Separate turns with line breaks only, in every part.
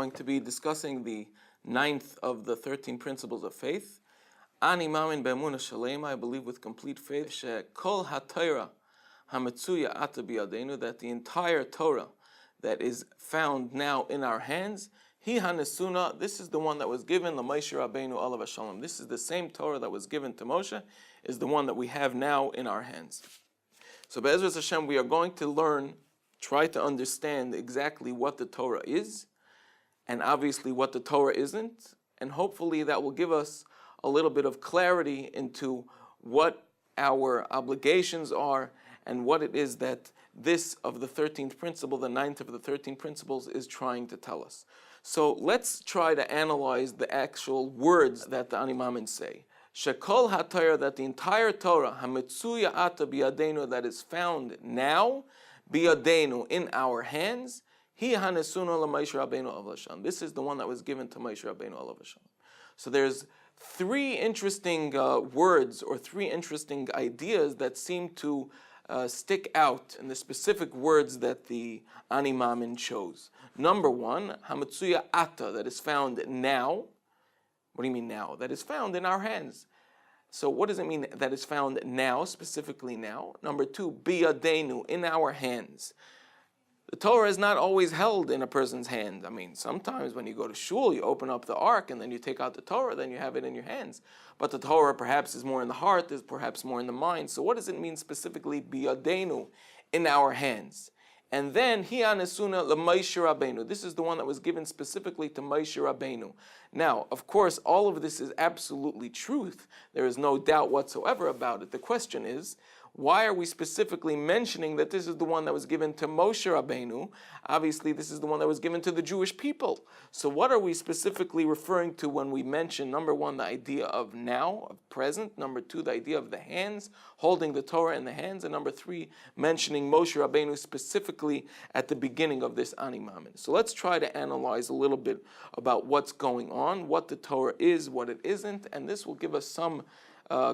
going to be discussing the ninth of the 13 principles of faith. Ani mamin be'emunah shalema, I believe with complete faith, she'kol ha'Torah ha'metzuya ata biyadenu, that the entire Torah that is found now in our hands, hi hanesuna, this is the one that was given to Moshe Rabbeinu alav shalom. This is the same Torah that was given to Moshe, is the one that we have now in our hands. So Be'ezras Hashem, we are going to try to understand exactly what the Torah is, and obviously what the Torah isn't, and hopefully that will give us a little bit of clarity into what our obligations are and what it is that this of the 13th principle, the ninth of the 13 principles, is trying to tell us. So let's try to analyze the actual words that the Animamin say. Shekol HaTorah, that the entire Torah, HaMetzuya Ata Biyadenu, that is found now, Biyadenu, in our hands, Hi HaNesuna LaMoshe Rabbeinu Alav Hashem. This is the one that was given to Moshe Rabbeinu Alav Hashem. So there's three interesting words or three interesting ideas that seem to stick out in the specific words that the Animamin chose. Number one, Hametzuya Ata, that is found now. What do you mean now? That is found in our hands. So what does it mean that is found now, specifically now? Number two, Biyadenu, in our hands. The Torah is not always held in a person's hand. I mean, sometimes when you go to shul, you open up the ark and then you take out the Torah, then you have it in your hands. But the Torah perhaps is more in the heart, is perhaps more in the mind. So what does it mean specifically, biyadenu, in our hands? And then, hi hanesuna LaMoshe Rabbeinu. This is the one that was given specifically to Moshe Rabbeinu. Now, of course, all of this is absolutely truth. There is no doubt whatsoever about it. The question is, why are we specifically mentioning that this is the one that was given to Moshe Rabbeinu? Obviously, this is the one that was given to the Jewish people. So what are we specifically referring to when we mention, number one, the idea of now, of present, number two, the idea of the hands, holding the Torah in the hands, and number three, mentioning Moshe Rabbeinu specifically at the beginning of this Animamin. So let's try to analyze a little bit about what's going on, what the Torah is, what it isn't, and this will give us some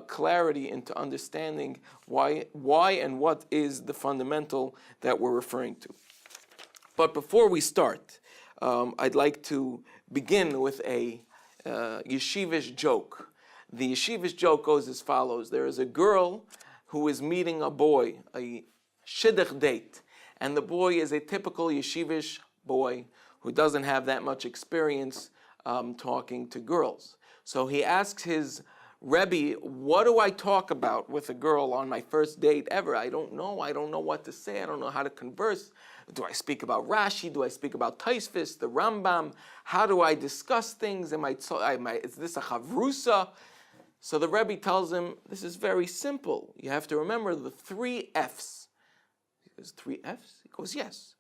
clarity into understanding why and what is the fundamental that we're referring to. But before we start, I'd like to begin with a yeshivish joke. The yeshivish joke goes as follows. There is a girl who is meeting a boy, a shidduch date, and the boy is a typical yeshivish boy who doesn't have that much experience talking to girls. So he asks his Rabbi, what do I talk about with a girl on my first date ever? I don't know what to say. I don't know how to converse. Do I speak about Rashi? Do I speak about Taisvis, the Rambam? How do I discuss things? Is this a chavrusa? So the Rebbe tells him, this is very simple. You have to remember the three F's. There's three F's? He goes, yes.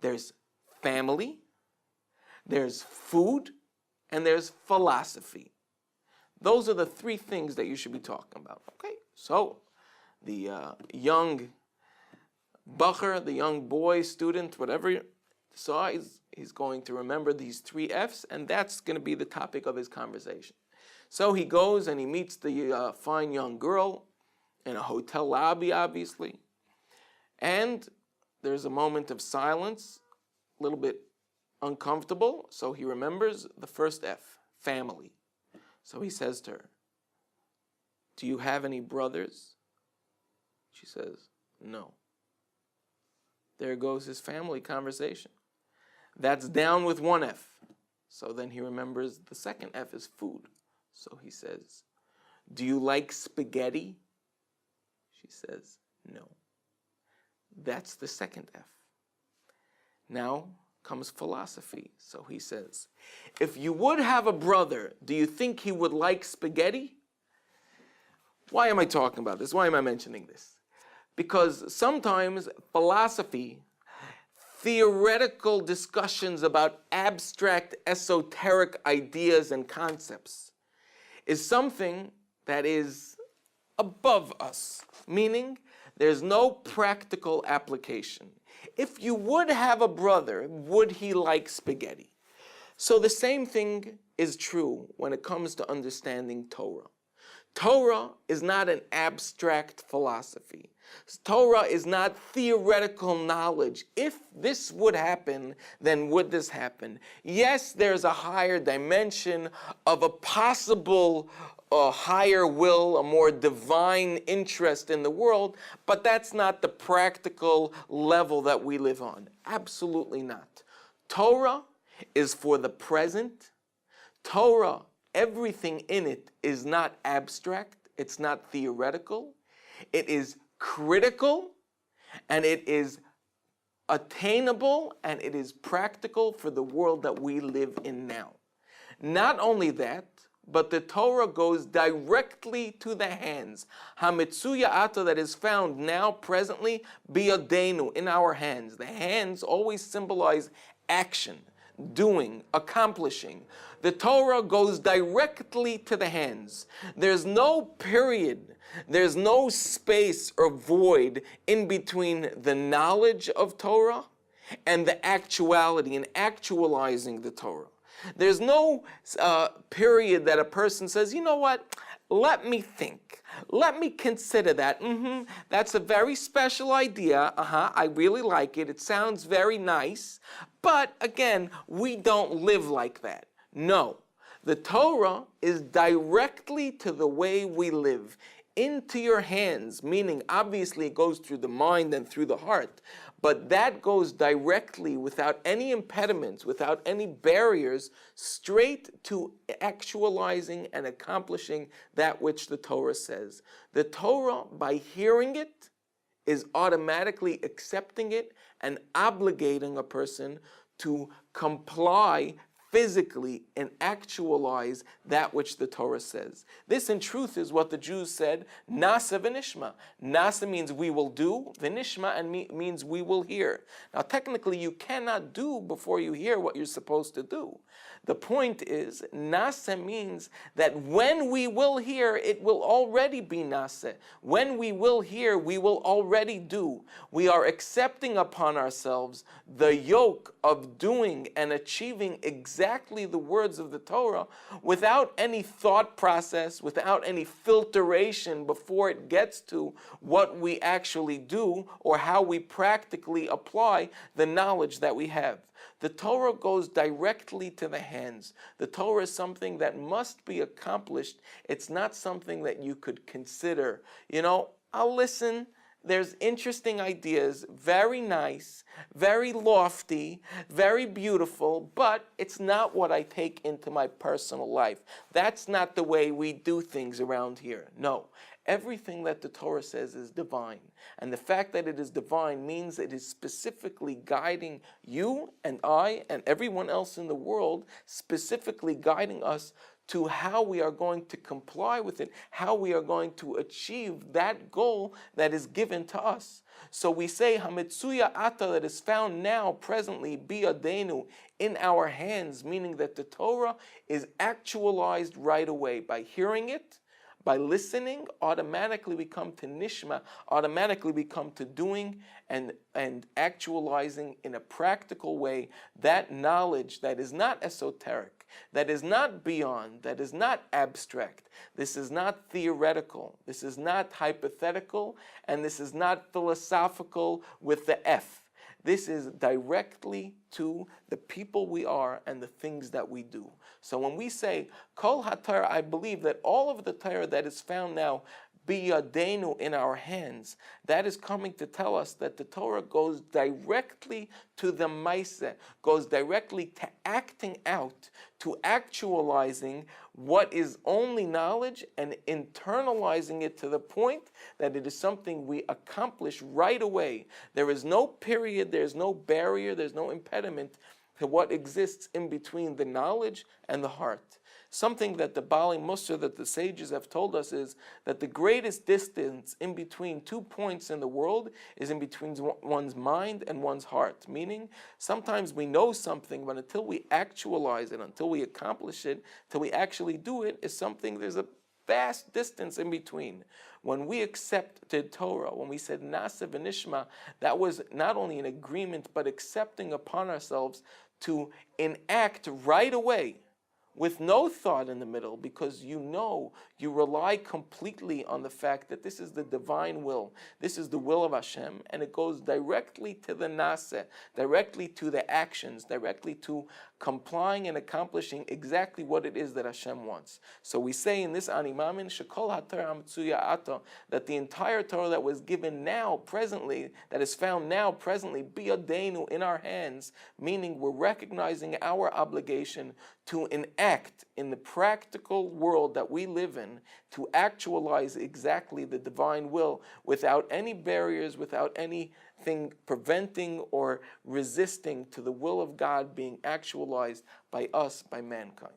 There's family, there's food, and there's philosophy. Those are the three things that you should be talking about. Okay, so the young bacher, the young boy, student, whatever decides, he's going to remember these three F's, and that's going to be the topic of his conversation. So he goes and he meets the fine young girl in a hotel lobby, obviously, and there's a moment of silence, a little bit uncomfortable, so he remembers the first F, family. So he says to her, do you have any brothers? She says, no. There goes his family conversation. That's down with one F. So then he remembers the second F is food. So he says, do you like spaghetti? She says, no. That's the second F. Now comes philosophy. So he says, if you would have a brother, do you think he would like spaghetti? Why am I talking about this? Why am I mentioning this? Because sometimes philosophy, theoretical discussions about abstract, esoteric ideas and concepts, is something that is above us, meaning there's no practical application. If you would have a brother, would he like spaghetti? So the same thing is true when it comes to understanding Torah. Torah is not an abstract philosophy. Torah is not theoretical knowledge. If this would happen, then would this happen? Yes, there's a higher dimension of a possible higher will, a more divine interest in the world, but that's not the practical level that we live on. Absolutely not. Torah is for the present. Torah, everything in it is not abstract. It's not theoretical. It is critical, and it is attainable, and it is practical for the world that we live in now. Not only that, but the Torah goes directly to the hands. Hamitzuya ata, that is found now, presently, biyadenu, in our hands. The hands always symbolize action, doing, accomplishing. The Torah goes directly to the hands. There's no period, there's no space or void in between the knowledge of Torah and the actuality and actualizing the Torah. There's no period that a person says, you know what, let me think. Let me consider that. That's a very special idea. I really like it. It sounds very nice. But again, we don't live like that. No. The Torah is directly to the way we live. Into your hands, meaning obviously it goes through the mind and through the heart, but that goes directly, without any impediments, without any barriers, straight to actualizing and accomplishing that which the Torah says. The Torah, by hearing it, is automatically accepting it and obligating a person to comply physically and actualize that which the Torah says. This in truth is what the Jews said, Nasa v'nishma. Nasa means we will do, v'nishma and means we will hear. Now technically you cannot do before you hear what you're supposed to do. The point is, Nasa means that when we will hear, it will already be Nasa. When we will hear, we will already do. We are accepting upon ourselves the yoke of doing and achieving exactly the words of the Torah without any thought process, without any filtration before it gets to what we actually do or how we practically apply the knowledge that we have. The Torah goes directly to the hands. The Torah is something that must be accomplished. It's not something that you could consider. You know, I'll listen. There's interesting ideas, very nice, very lofty, very beautiful, but it's not what I take into my personal life. That's not the way we do things around here. No. Everything that the Torah says is divine. And the fact that it is divine means it is specifically guiding you and I and everyone else in the world, specifically guiding us to how we are going to comply with it, how we are going to achieve that goal that is given to us. So we say, Hamitzuya ata, that is found now, presently, biyadenu, in our hands, meaning that the Torah is actualized right away. By hearing it, by listening, automatically we come to nishma, automatically we come to doing and actualizing in a practical way that knowledge that is not esoteric, that is not beyond, that is not abstract. This is not theoretical, this is not hypothetical, and this is not philosophical with the F. This is directly to the people we are and the things that we do. So when we say Kol HaTorah, I believe that all of the Torah that is found now, biyadenu, in our hands, that is coming to tell us that the Torah goes directly to the Maaseh, goes directly to acting out, to actualizing what is only knowledge and internalizing it to the point that it is something we accomplish right away. There is no period, there's no barrier, there's no impediment to what exists in between the knowledge and the heart. Something that the Bali Musar, that the sages have told us, is that the greatest distance in between 2 points in the world is in between one's mind and one's heart. Meaning, sometimes we know something, but until we actualize it, until we accomplish it, until we actually do it, is something, there's a vast distance in between. When we accepted Torah, when we said Nasa v'nishma, that was not only an agreement, but accepting upon ourselves to enact right away with no thought in the middle, because you know, you rely completely on the fact that this is the divine will. This is the will of Hashem, and it goes directly to the naseh, directly to the actions, directly to complying and accomplishing exactly what it is that Hashem wants. So we say in this Animamin, Shekol HaTorah Mitzuya Ata, that the entire Torah that was given now, presently, that is found now, presently, Biyadenu, in our hands, meaning we're recognizing our obligation to enact in the practical world that we live in, to actualize exactly the divine will without any barriers, without anything preventing or resisting to the will of God being actualized by us, by mankind.